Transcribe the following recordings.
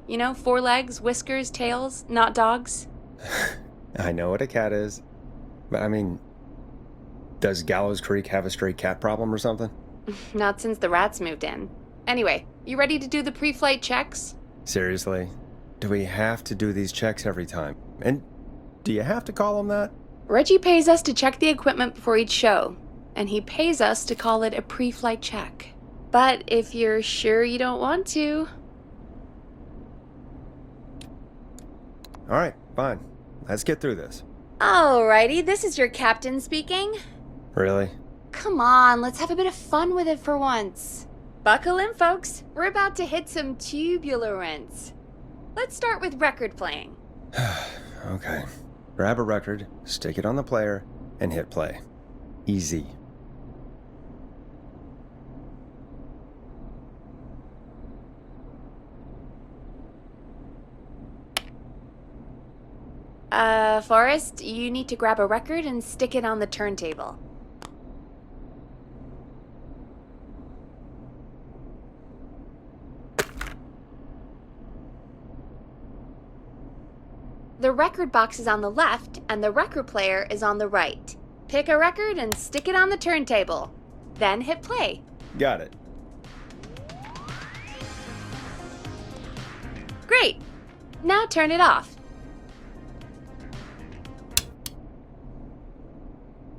You know, 4 legs, whiskers, tails, not dogs. I know what a cat is. But I mean, does Gallows Creek have a stray cat problem or something? Not since the rats moved in. Anyway, you ready to do the pre-flight checks? Seriously? Do we have to do these checks every time? And do you have to call them that? Reggie pays us to check the equipment before each show, and he pays us to call it a pre-flight check. But if you're sure you don't want to... All right, fine. Let's get through this. Alrighty, this is your captain speaking. Really? Come on, let's have a bit of fun with it for once. Buckle in, folks. We're about to hit some tubular rents. Let's start with record playing. Okay. Grab a record, stick it on the player, and hit play. Easy. Forrest, you need to grab a record and stick it on the turntable. The record box is on the left, and the record player is on the right. Pick a record and stick it on the turntable. Then hit play. Got it. Great! Now turn it off.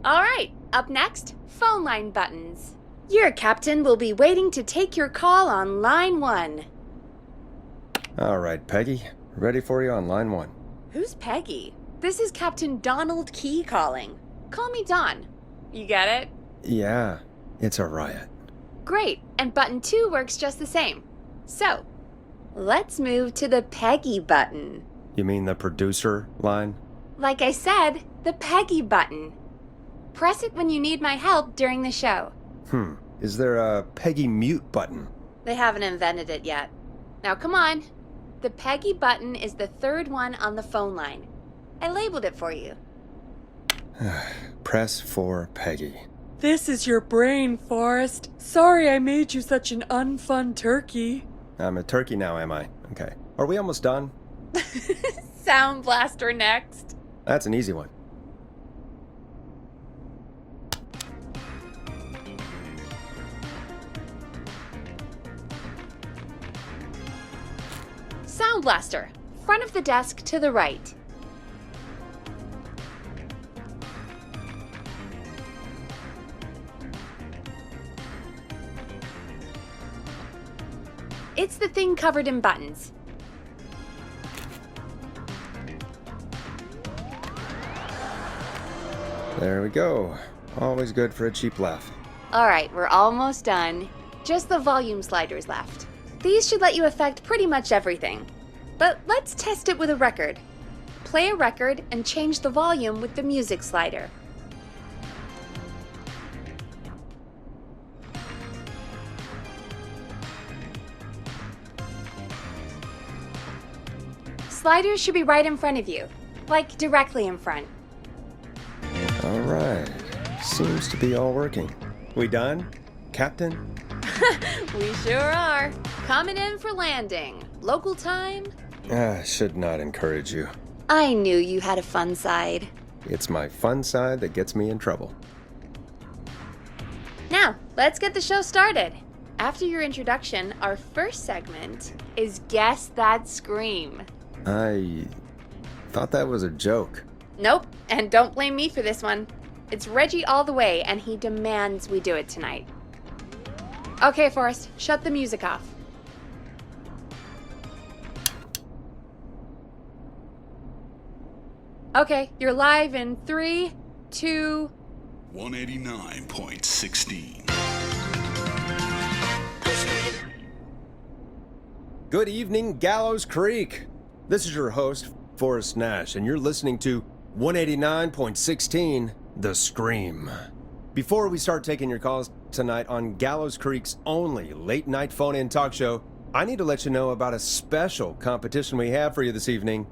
Alright, up next, phone line buttons. Your captain will be waiting to take your call on line 1. All right, Peggy. Ready for you on line 1. Who's Peggy? This is Captain Donald Key calling. Call me Don. You get it? Yeah, it's a riot. Great, and button 2 works just the same. So, let's move to the Peggy button. You mean the producer line? Like I said, the Peggy button. Press it when you need my help during the show. Is there a Peggy mute button? They haven't invented it yet. Now come on. The Peggy button is the 3rd one on the phone line. I labeled it for you. Press for Peggy. This is your brain, Forrest. Sorry I made you such an unfun turkey. I'm a turkey now, am I? Okay. Are we almost done? Sound Blaster next. That's an easy one. Sound Blaster, front of the desk to the right. It's the thing covered in buttons. There we go. Always good for a cheap laugh. Alright, we're almost done. Just the volume sliders left. These should let you affect pretty much everything. But let's test it with a record. Play a record and change the volume with the music slider. Sliders should be right in front of you, like directly in front. All right. Seems to be all working. We done, Captain? We sure are. Coming in for landing. Local time? Should not encourage you. I knew you had a fun side. It's my fun side that gets me in trouble. Now, let's get the show started. After your introduction, our first segment is Guess That Scream. I thought that was a joke. Nope, and don't blame me for this one. It's Reggie all the way, and he demands we do it tonight. Okay, Forrest, shut the music off. Okay, you're live in 3, 2... 189.16. Good evening, Gallows Creek. This is your host, Forrest Nash, and you're listening to 189.16, The Scream. Before we start taking your calls tonight on Gallows Creek's only late-night phone-in talk show, I need to let you know about a special competition we have for you this evening.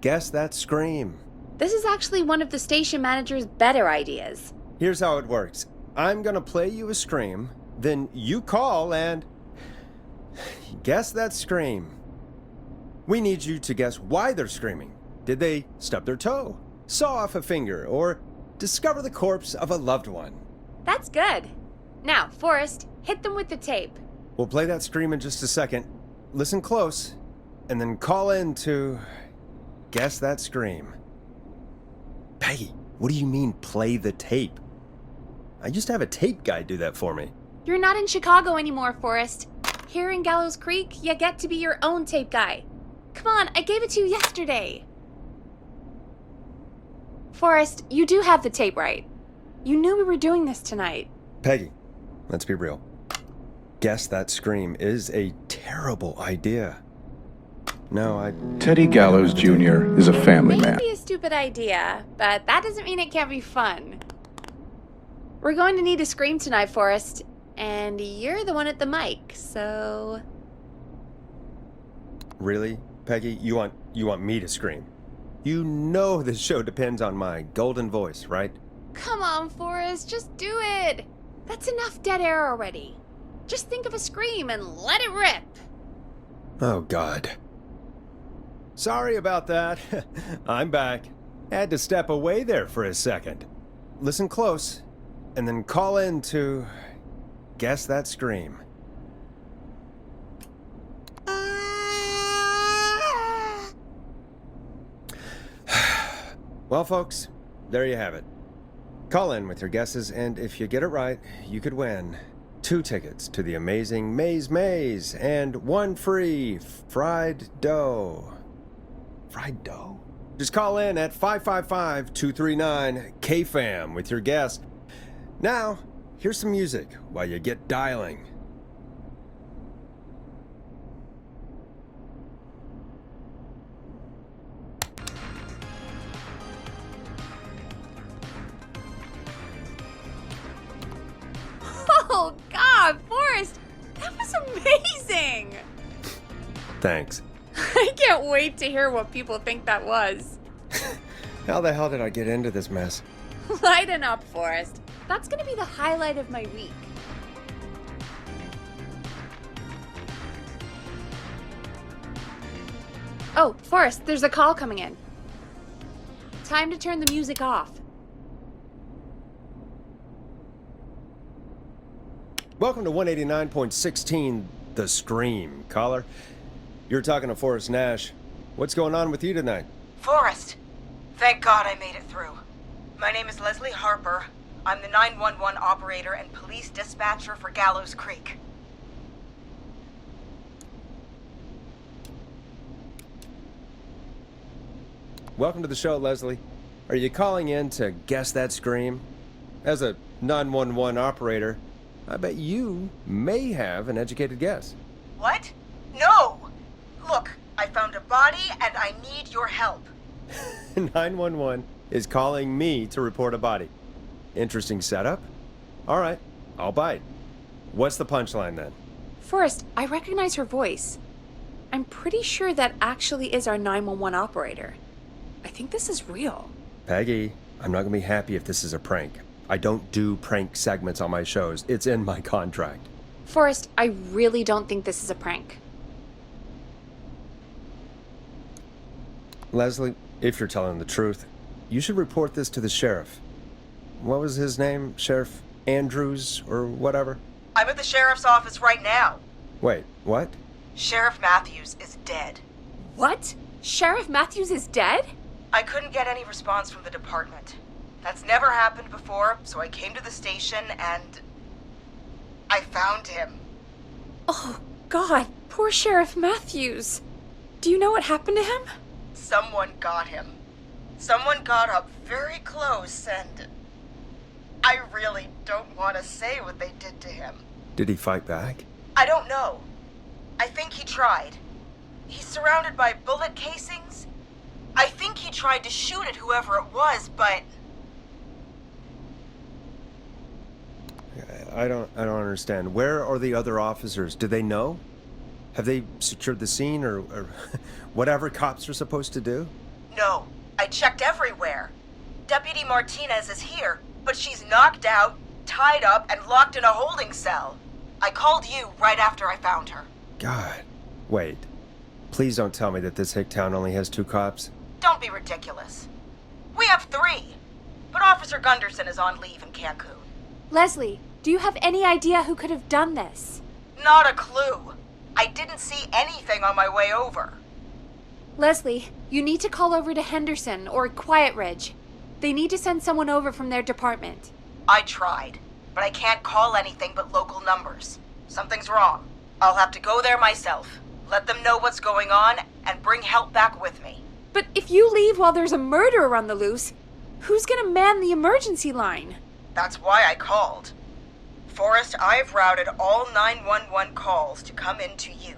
Guess That Scream. This is actually one of the station manager's better ideas. Here's how it works. I'm gonna play you a scream, then you call and... Guess that scream. We need you to guess why they're screaming. Did they stub their toe, saw off a finger, or discover the corpse of a loved one? That's good. Now, Forrest, hit them with the tape. We'll play that scream in just a second. Listen close, and then call in to guess that scream. Peggy, what do you mean, play the tape? I used to have a tape guy do that for me. You're not in Chicago anymore, Forrest. Here in Gallows Creek, you get to be your own tape guy. Come on, I gave it to you yesterday. Forrest, you do have the tape right. You knew we were doing this tonight. Peggy, let's be real. Guess that scream is a terrible idea. No, Teddy Gallows Jr. is a family man. Maybe a stupid idea, but that doesn't mean it can't be fun. We're going to need a scream tonight, Forrest, and you're the one at the mic, so... Really, Peggy? You want me to scream? You know this show depends on my golden voice, right? Come on, Forrest, just do it. That's enough dead air already. Just think of a scream and let it rip. Oh, God. Sorry about that. I'm back. Had to step away there for a second. Listen close, and then call in to guess that scream. Well, folks, there you have it. Call in with your guesses, and if you get it right, you could win 2 tickets to the amazing Maze and 1 free fried dough. Fried dough? Just call in at 555-239-KFAM with your guess. Now, here's some music while you get dialing. Oh, God, Forrest, that was amazing. Thanks. I can't wait to hear what people think that was. How the hell did I get into this mess? Lighten up, Forrest. That's going to be the highlight of my week. Oh, Forrest, there's a call coming in. Time to turn the music off. Welcome to 189.16, The Scream. Caller, you're talking to Forrest Nash. What's going on with you tonight? Forrest! Thank God I made it through. My name is Leslie Harper. I'm the 911 operator and police dispatcher for Gallows Creek. Welcome to the show, Leslie. Are you calling in to guess that scream? As a 911 operator, I bet you may have an educated guess. What? No! Look, I found a body and I need your help. 911 is calling me to report a body. Interesting setup. All right, I'll bite. What's the punchline then? Forrest, I recognize her voice. I'm pretty sure that actually is our 911 operator. I think this is real. Peggy, I'm not going to be happy if this is a prank. I don't do prank segments on my shows. It's in my contract. Forrest, I really don't think this is a prank. Leslie, if you're telling the truth, you should report this to the sheriff. What was his name? Sheriff Andrews or whatever? I'm at the sheriff's office right now. Wait, what? Sheriff Matthews is dead. What? Sheriff Matthews is dead? I couldn't get any response from the department. That's never happened before, so I came to the station and I found him. Oh, God, poor Sheriff Matthews. Do you know what happened to him? Someone got him. Someone got up very close and I really don't want to say what they did to him. Did he fight back? I don't know. I think he tried. He's surrounded by bullet casings. I think he tried to shoot at whoever it was, but... I don't understand. Where are the other officers? Do they know? Have they secured the scene or whatever cops are supposed to do? No, I checked everywhere. Deputy Martinez is here, but she's knocked out, tied up, and locked in a holding cell. I called you right after I found her. God. Wait. Please don't tell me that this hick town only has 2 cops. Don't be ridiculous. We have 3, but Officer Gunderson is on leave in Cancun. Leslie, do you have any idea who could have done this? Not a clue. I didn't see anything on my way over. Leslie, you need to call over to Henderson or Quiet Ridge. They need to send someone over from their department. I tried, but I can't call anything but local numbers. Something's wrong. I'll have to go there myself, let them know what's going on, and bring help back with me. But if you leave while there's a murderer on the loose, who's gonna man the emergency line? That's why I called. Forrest, I've routed all 911 calls to come in to you.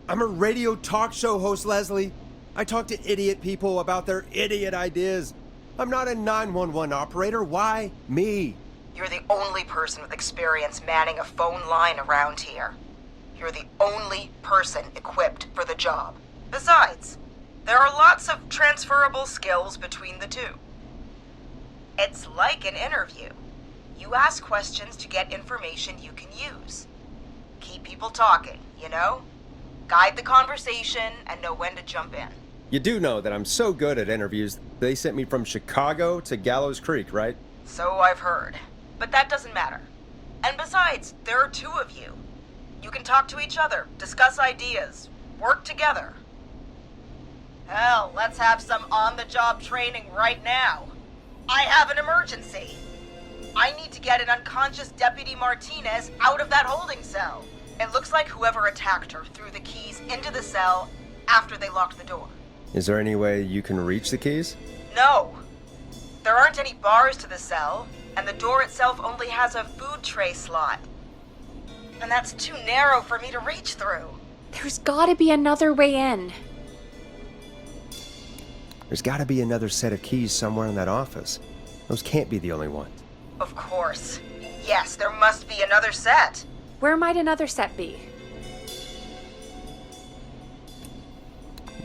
I'm a radio talk show host, Leslie. I talk to idiot people about their idiot ideas. I'm not a 911 operator. Why me? You're the only person with experience manning a phone line around here. You're the only person equipped for the job. Besides, there are lots of transferable skills between the two. It's like an interview. You ask questions to get information you can use. Keep people talking, you know? Guide the conversation and know when to jump in. You do know that I'm so good at interviews, they sent me from Chicago to Gallows Creek, right? So I've heard. But that doesn't matter. And besides, there are 2 of you. You can talk to each other, discuss ideas, work together. Hell, let's have some on-the-job training right now. I have an emergency. I need to get an unconscious Deputy Martinez out of that holding cell. It looks like whoever attacked her threw the keys into the cell after they locked the door. Is there any way you can reach the keys? No. There aren't any bars to the cell, and the door itself only has a food tray slot. And that's too narrow for me to reach through. There's gotta be another way in. There's gotta be another set of keys somewhere in that office. Those can't be the only ones. Of course. Yes, there must be another set. Where might another set be?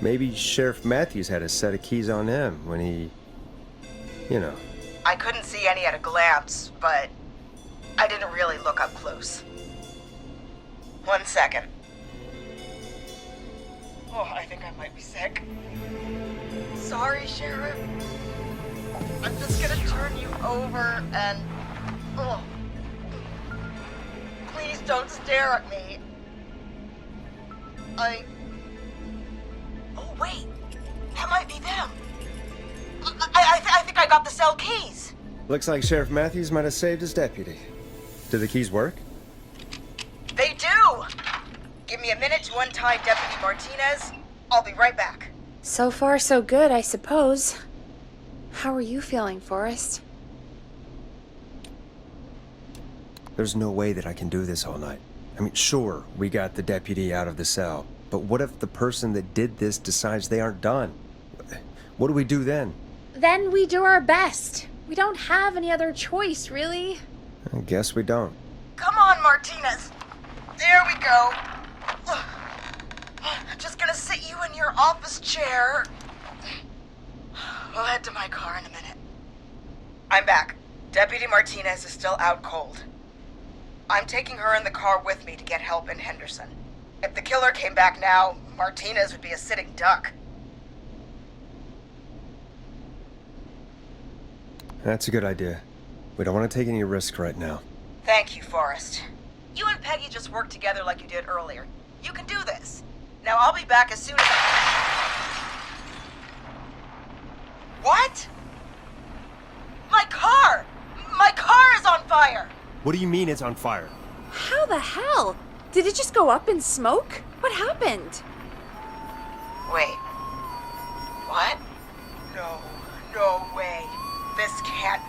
Maybe Sheriff Matthews had a set of keys on him when he... you know. I couldn't see any at a glance, but I didn't really look up close. 1 second. Oh, I think I might be sick. Sorry, Sheriff. I'm just gonna turn you over and... Oh. Please don't stare at me. Oh, wait. That might be them. I think I got the cell keys. Looks like Sheriff Matthews might have saved his deputy. Do the keys work? They do! Give me a minute to untie Deputy Martinez. I'll be right back. So far, so good, I suppose. How are you feeling, Forrest? There's no way that I can do this all night. I mean, sure, we got the deputy out of the cell, but what if the person that did this decides they aren't done? What do we do then? Then we do our best. We don't have any other choice, really. I guess we don't. Come on, Martinez. There we go. Just gonna sit you in your office chair. We'll head to my car in a minute. I'm back. Deputy Martinez is still out cold. I'm taking her in the car with me to get help in Henderson. If the killer came back now, Martinez would be a sitting duck. That's a good idea. We don't want to take any risk right now. Thank you, Forrest. You and Peggy just worked together like you did earlier. You can do this. Now I'll be back as soon as What? My car! My car is on fire! What do you mean it's on fire? How the hell? Did it just go up in smoke? What happened? Wait. What? No way. This can't...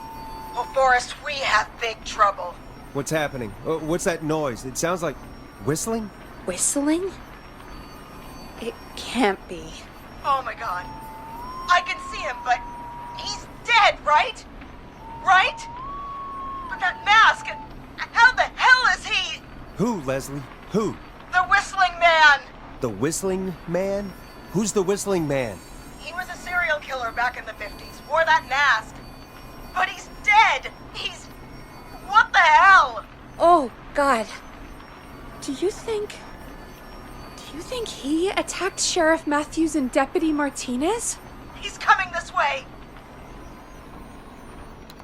Oh, Forrest, we have big trouble. What's happening? What's that noise? It sounds like whistling? Whistling? It can't be. Oh my god. I can see him, but he's dead, right? Right? But that mask, how the hell is he? Who, Leslie? Who? The Whistling Man! The Whistling Man? Who's the Whistling Man? He was a serial killer back in the 50s, wore that mask. But he's dead! What the the hell? Oh, God. Do you think he attacked Sheriff Matthews and Deputy Martinez? He's coming this way.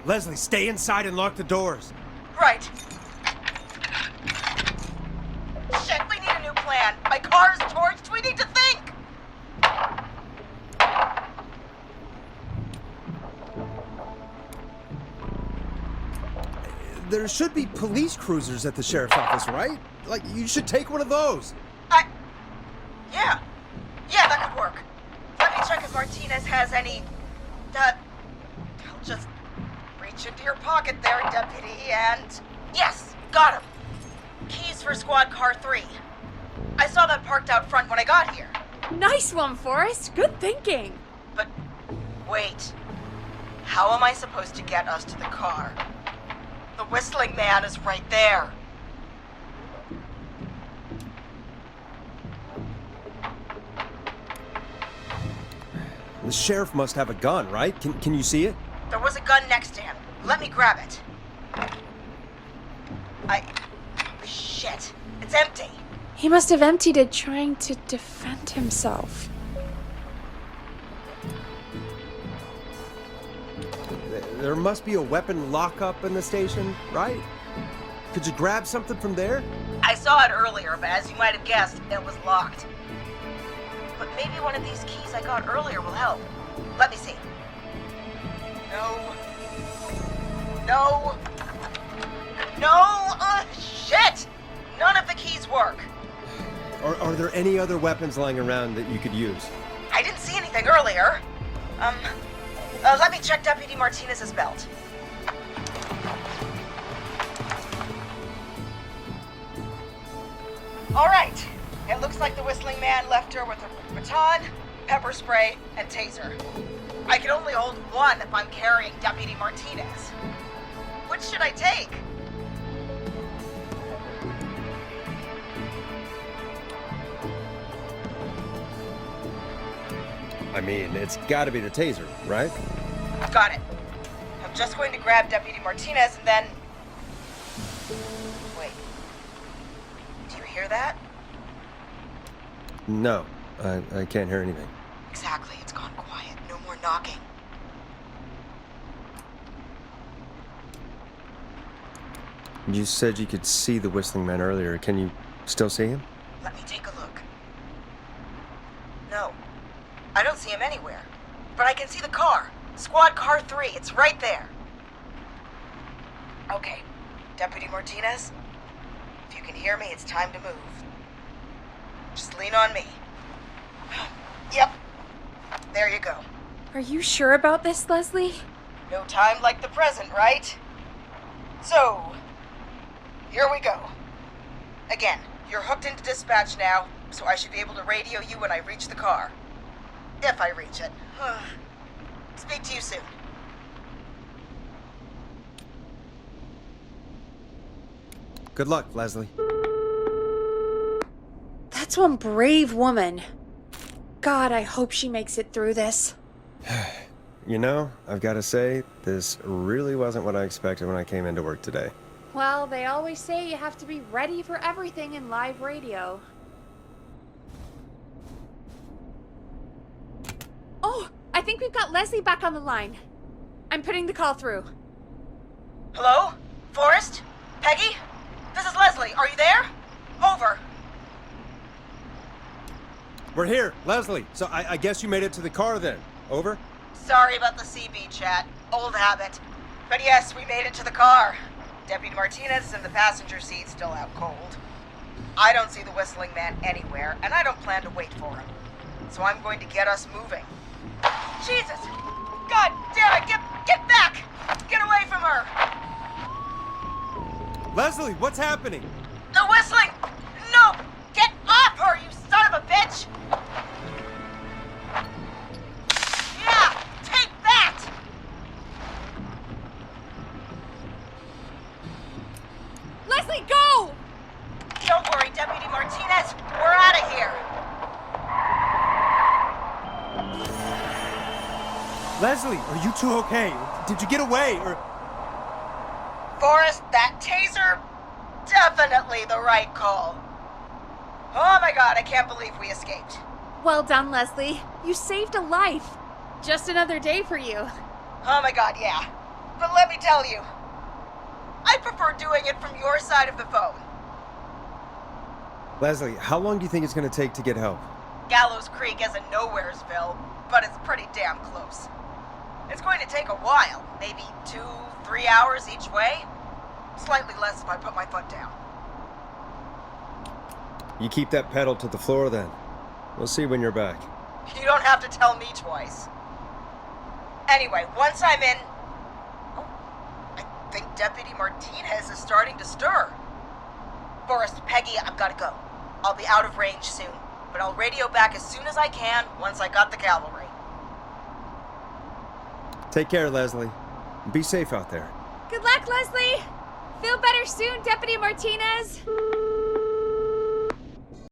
Leslie, stay inside and lock the doors. Right. Shit, we need a new plan. My car's torched. We need to think. There should be police cruisers at the sheriff's office, right? Like, you should take one of those. Yeah. Yeah, that could work. Let me check if Martinez has any... I'll just reach into your pocket there, Deputy, and... Yes, got him. Keys for Squad Car 3. I saw that parked out front when I got here. Nice one, Forrest. Good thinking. But, wait. How am I supposed to get us to the car? The whistling man is right there. The sheriff must have a gun, right? Can you see it? There was a gun next to him. Let me grab it. Shit. It's empty. He must have emptied it trying to defend himself. There must be a weapon lockup in the station, right? Could you grab something from there? I saw it earlier, but as you might have guessed, it was locked. But maybe one of these keys I got earlier will help. Let me see. No. Shit! None of the keys work. Are there any other weapons lying around that you could use? I didn't see anything earlier. Let me check Deputy Martinez's belt. All right. It looks like the whistling man left her with a baton, pepper spray, and taser. I can only hold one if I'm carrying Deputy Martinez. Which should I take? I mean, it's gotta be the taser, right? Got it. I'm just going to grab Deputy Martinez and then... Wait. Do you hear that? No, I can't hear anything. Exactly. It's gone quiet. No more knocking. You said you could see the whistling man earlier. Can you still see him? Let me take a look. No. I don't see him anywhere. But I can see the car. Squad Car 3. It's right there. Okay. Deputy Martinez, if you can hear me, it's time to move. Just lean on me. Yep. There you go. Are you sure about this, Leslie? No time like the present, right? So, here we go. Again, you're hooked into dispatch now, so I should be able to radio you when I reach the car. If I reach it. Speak to you soon. Good luck, Leslie. That's one brave woman. God, I hope she makes it through this. You know, I've got to say, this really wasn't what I expected when I came into work today. Well, they always say you have to be ready for everything in live radio. Oh, I think we've got Leslie back on the line. I'm putting the call through. Hello? Forrest? Peggy? This is Leslie. Are you there? Over. We're here, Leslie. So I guess you made it to the car then. Over? Sorry about the CB chat. Old habit. But yes, we made it to the car. Deputy Martinez is in the passenger seat, still out cold. I don't see the whistling man anywhere, and I don't plan to wait for him. So I'm going to get us moving. Jesus! God damn it! Get back! Get away from her! Leslie, what's happening? The whistling! No! Get off her, you son of a bitch! Yeah! Take that! Leslie, go! Don't worry, Deputy Martinez. We're out of here. Leslie, are you two okay? Did you get away, or... Forrest, that taser, definitely the right call. Oh my god, I can't believe we escaped. Well done, Leslie. You saved a life. Just another day for you. Oh my god, yeah. But let me tell you, I prefer doing it from your side of the phone. Leslie, how long do you think it's going to take to get help? Gallows Creek isn't Nowheresville, but it's pretty damn close. It's going to take a while, maybe 2-3 hours each way. Slightly less if I put my foot down. You keep that pedal to the floor then. We'll see when you're back. You don't have to tell me twice. Anyway, once I'm in... Oh, I think Deputy Martinez is starting to stir. Forrest, Peggy, I've got to go. I'll be out of range soon, but I'll radio back as soon as I can once I got the cavalry. Take care, Leslie. Be safe out there. Good luck, Leslie. Feel better soon, Deputy Martinez.